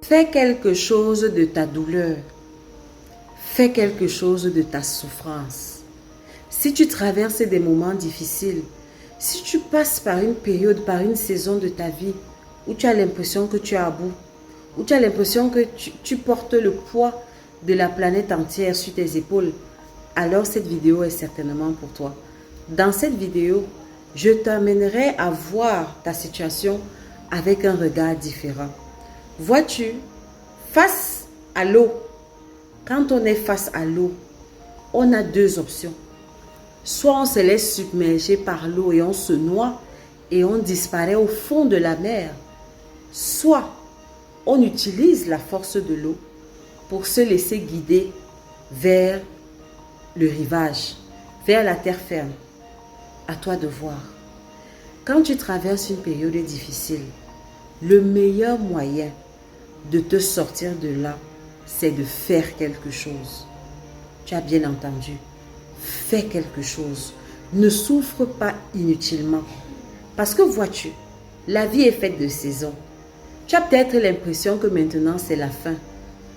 Fais quelque chose de ta douleur. Fais quelque chose de ta souffrance. Si tu traverses des moments difficiles, si tu passes par une période, par une saison de ta vie où tu as l'impression que tu es à bout, où tu as l'impression que tu portes le poids de la planète entière sur tes épaules, alors cette vidéo est certainement pour toi. Dans cette vidéo, je t'amènerai à voir ta situation avec un regard différent. Vois-tu, face à l'eau, quand on est face à l'eau, on a deux options. Soit on se laisse submerger par l'eau et on se noie et on disparaît au fond de la mer. Soit on utilise la force de l'eau pour se laisser guider vers le rivage, vers la terre ferme. À toi de voir. Quand tu traverses une période difficile, le meilleur moyen de te sortir de là, c'est de faire quelque chose. Tu as bien entendu. Fais quelque chose. Ne souffre pas inutilement. Parce que vois-tu, la vie est faite de saisons. Tu as peut-être l'impression que maintenant c'est la fin.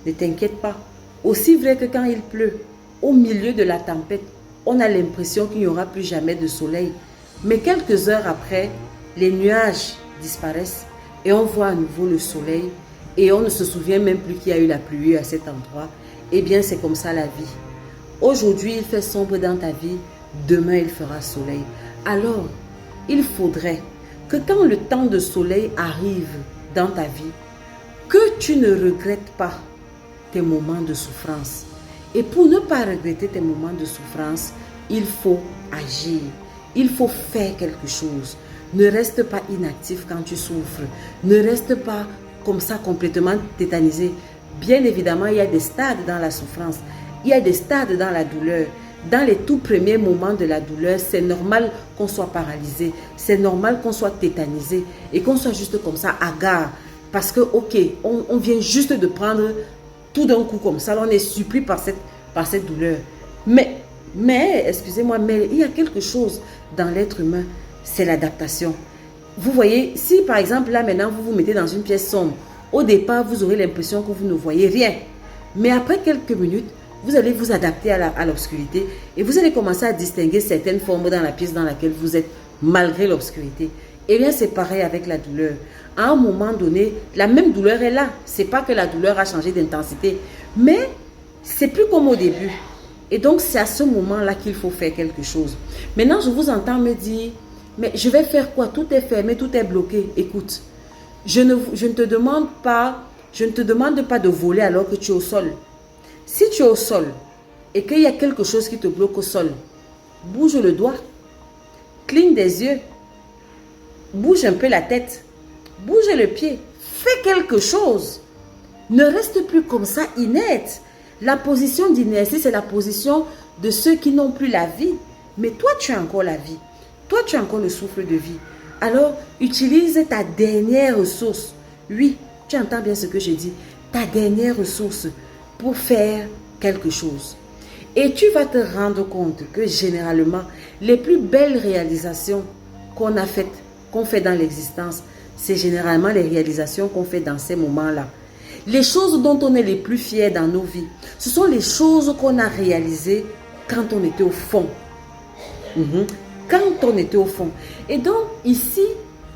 Ne t'inquiète pas. Aussi vrai que quand il pleut, au milieu de la tempête, on a l'impression qu'il n'y aura plus jamais de soleil. Mais quelques heures après, les nuages disparaissent et on voit à nouveau le soleil et on ne se souvient même plus qu'il y a eu la pluie à cet endroit. Eh bien, c'est comme ça la vie. Aujourd'hui, il fait sombre dans ta vie, demain, il fera soleil. Alors, il faudrait que quand le temps de soleil arrive dans ta vie, que tu ne regrettes pas tes moments de souffrance. Et pour ne pas regretter tes moments de souffrance, il faut agir. Il faut faire quelque chose. Ne reste pas inactif quand tu souffres. Ne reste pas comme ça complètement tétanisé. Bien évidemment, il y a des stades dans la souffrance. Il y a des stades dans la douleur. Dans les tout premiers moments de la douleur, c'est normal qu'on soit paralysé. C'est normal qu'on soit tétanisé et qu'on soit juste comme ça, hagard. Parce que, ok, on vient juste de prendre tout d'un coup comme ça. On est surpris par cette douleur. Mais, excusez-moi, mais il y a quelque chose dans l'être humain, c'est l'adaptation. Vous voyez, si par exemple, là maintenant, vous vous mettez dans une pièce sombre, au départ, vous aurez l'impression que vous ne voyez rien. Mais après quelques minutes, vous allez vous adapter à l'obscurité et vous allez commencer à distinguer certaines formes dans la pièce dans laquelle vous êtes, malgré l'obscurité. Eh bien, c'est pareil avec la douleur. À un moment donné, la même douleur est là. Ce n'est pas que la douleur a changé d'intensité, mais c'est plus comme au début. Et donc, c'est à ce moment-là qu'il faut faire quelque chose. Maintenant, je vous entends me dire, mais je vais faire quoi? Tout est fermé, tout est bloqué. Écoute, je ne te demande pas de voler alors que tu es au sol. Si tu es au sol et qu'il y a quelque chose qui te bloque au sol, bouge le doigt, cligne des yeux, bouge un peu la tête, bouge le pied, fais quelque chose. Ne reste plus comme ça inerte. La position d'inertie, c'est la position de ceux qui n'ont plus la vie. Mais toi, tu as encore la vie. Toi, tu as encore le souffle de vie. Alors, utilise ta dernière ressource. Oui, tu entends bien ce que je dis. Ta dernière ressource pour faire quelque chose. Et tu vas te rendre compte que généralement, les plus belles réalisations qu'on fait dans l'existence, c'est généralement les réalisations qu'on fait dans ces moments-là. Les choses dont on est les plus fiers dans nos vies, ce sont les choses qu'on a réalisées quand on était au fond. Quand on était au fond. Et donc, ici,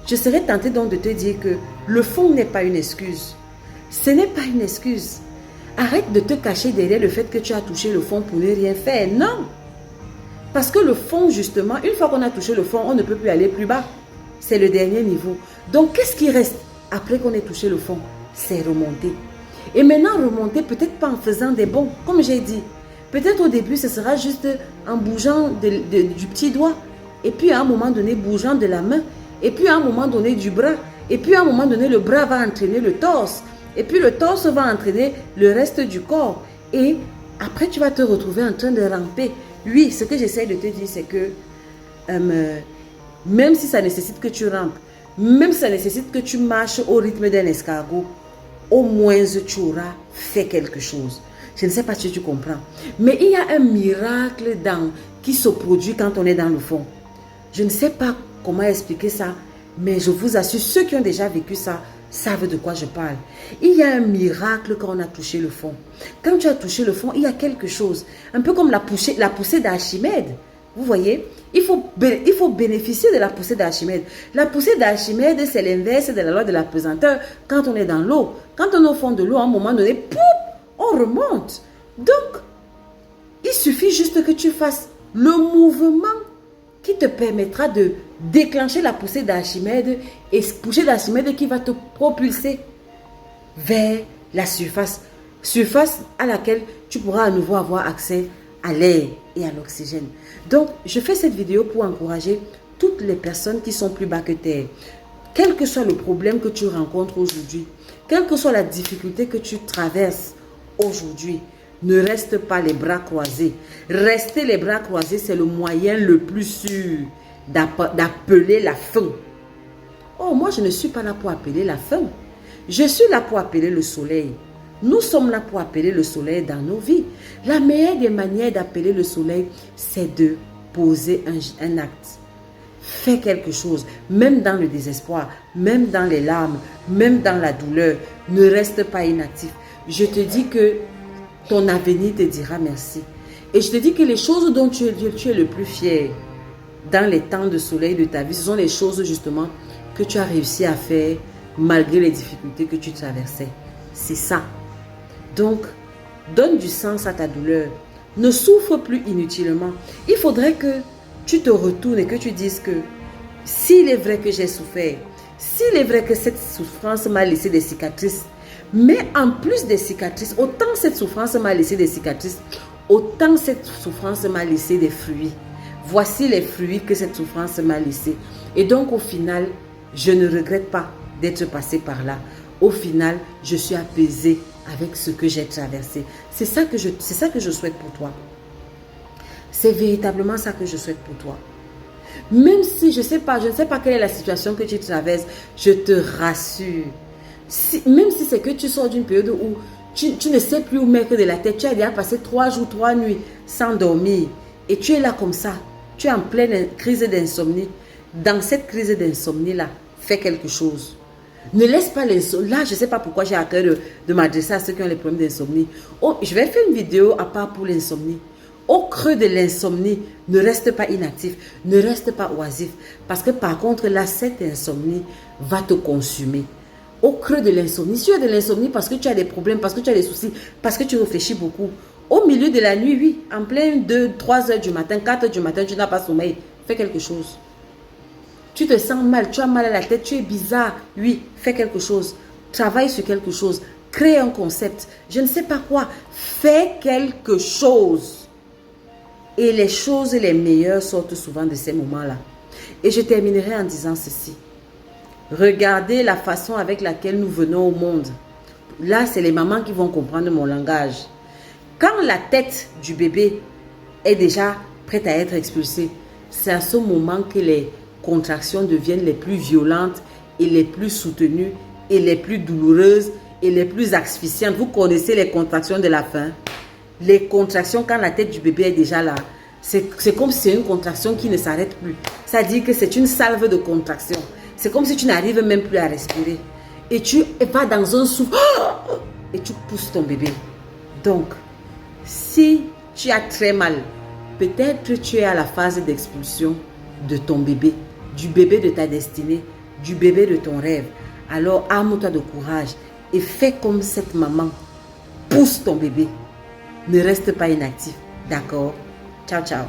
je serais tentée donc de te dire que le fond n'est pas une excuse. Ce n'est pas une excuse. Arrête de te cacher derrière le fait que tu as touché le fond pour ne rien faire. Non. Parce que le fond, justement, une fois qu'on a touché le fond, on ne peut plus aller plus bas. C'est le dernier niveau. Donc, qu'est-ce qui reste après qu'on ait touché le fond? C'est remonter. Et maintenant, remonter, peut-être pas en faisant des bonds, comme j'ai dit. Peut-être au début, ce sera juste en bougeant du petit doigt. Et puis, à un moment donné, bougeant de la main. Et puis, à un moment donné, du bras. Et puis, à un moment donné, le bras va entraîner le torse. Et puis, le torse va entraîner le reste du corps. Et après, tu vas te retrouver en train de ramper. Oui, ce que j'essaie de te dire, c'est que même si ça nécessite que tu rampes, même si ça nécessite que tu marches au rythme d'un escargot, au moins tu auras fait quelque chose. Je ne sais pas si tu comprends. Mais il y a un miracle qui se produit quand on est dans le fond. Je ne sais pas comment expliquer ça, mais je vous assure, ceux qui ont déjà vécu ça savent de quoi je parle. Il y a un miracle quand on a touché le fond. Quand tu as touché le fond, il y a quelque chose. Un peu comme la poussée d'Archimède. Vous voyez, il faut bénéficier de la poussée d'Archimède. La poussée d'Archimède, c'est l'inverse de la loi de la pesanteur quand on est dans l'eau. Quand on est au fond de l'eau, à un moment donné, pouf, on remonte. Donc, il suffit juste que tu fasses le mouvement qui te permettra de déclencher la poussée d'Archimède et poussée d'Archimède qui va te propulser vers la surface. Surface à laquelle tu pourras à nouveau avoir accès à l'air et à l'oxygène. Donc, je fais cette vidéo pour encourager toutes les personnes qui sont plus bas que terre. Quel que soit le problème que tu rencontres aujourd'hui, quelle que soit la difficulté que tu traverses aujourd'hui, ne reste pas les bras croisés. Rester les bras croisés, c'est le moyen le plus sûr d'appeler la fin. Oh, moi, je ne suis pas là pour appeler la fin. Je suis là pour appeler le soleil. Nous sommes là pour appeler le soleil dans nos vies. La meilleure des manières d'appeler le soleil, c'est de poser un acte. Fais quelque chose, même dans le désespoir, même dans les larmes, même dans la douleur. Ne reste pas inactif. Je te dis que ton avenir te dira merci. Et je te dis que les choses dont tu es le plus fier dans les temps de soleil de ta vie, ce sont les choses justement que tu as réussi à faire malgré les difficultés que tu traversais. C'est ça. Donc, donne du sens à ta douleur. Ne souffre plus inutilement. Il faudrait que tu te retournes et que tu dises que s'il est vrai que j'ai souffert, s'il est vrai que cette souffrance m'a laissé des cicatrices, mais en plus des cicatrices, autant cette souffrance m'a laissé des cicatrices, autant cette souffrance m'a laissé des fruits. Voici les fruits que cette souffrance m'a laissé. Et donc au final, je ne regrette pas d'être passé par là. Au final, je suis apaisée avec ce que j'ai traversé. C'est ça que je souhaite pour toi. C'est véritablement ça que je souhaite pour toi. Même si je ne sais pas quelle est la situation que tu traverses, je te rassure. Même si c'est que tu sors d'une période où tu ne sais plus où mettre de la tête, tu as déjà passé 3 jours, 3 nuits sans dormir et tu es là comme ça, tu es en pleine crise d'insomnie. Dans cette crise d'insomnie-là, fais quelque chose. Ne laisse pas l'insomnie. Là, je ne sais pas pourquoi j'ai à cœur de m'adresser à ceux qui ont les problèmes d'insomnie. Oh, je vais faire une vidéo à part pour l'insomnie. Au creux de l'insomnie, ne reste pas inactif, ne reste pas oisif. Parce que par contre, là, cette insomnie va te consumer. Au creux de l'insomnie, si tu as de l'insomnie parce que tu as des problèmes, parce que tu as des soucis, parce que tu réfléchis beaucoup, au milieu de la nuit, oui, en plein 2, 3 heures du matin, 4 heures du matin, tu n'as pas sommeil, fais quelque chose. Tu te sens mal, tu as mal à la tête, tu es bizarre, oui, fais quelque chose. Travaille sur quelque chose, crée un concept, je ne sais pas quoi, fais quelque chose. Et les choses les meilleures sortent souvent de ces moments-là. Et je terminerai en disant ceci. Regardez la façon avec laquelle nous venons au monde. Là, c'est les mamans qui vont comprendre mon langage. Quand la tête du bébé est déjà prête à être expulsée, c'est à ce moment que les contractions deviennent les plus violentes et les plus soutenues et les plus douloureuses et les plus asphyxiantes. Vous connaissez les contractions de la faim? Les contractions quand la tête du bébé est déjà là. C'est comme si c'est une contraction qui ne s'arrête plus. Ça dit que c'est une salve de contraction. C'est comme si tu n'arrives même plus à respirer. Et tu vas dans un souffle et tu pousses ton bébé. Donc, si tu as très mal, peut-être tu es à la phase d'expulsion de ton bébé, du bébé de ta destinée, du bébé de ton rêve. Alors, arme-toi de courage et fais comme cette maman. Pousse ton bébé. Ne reste pas inactif. D'accord? Ciao, ciao.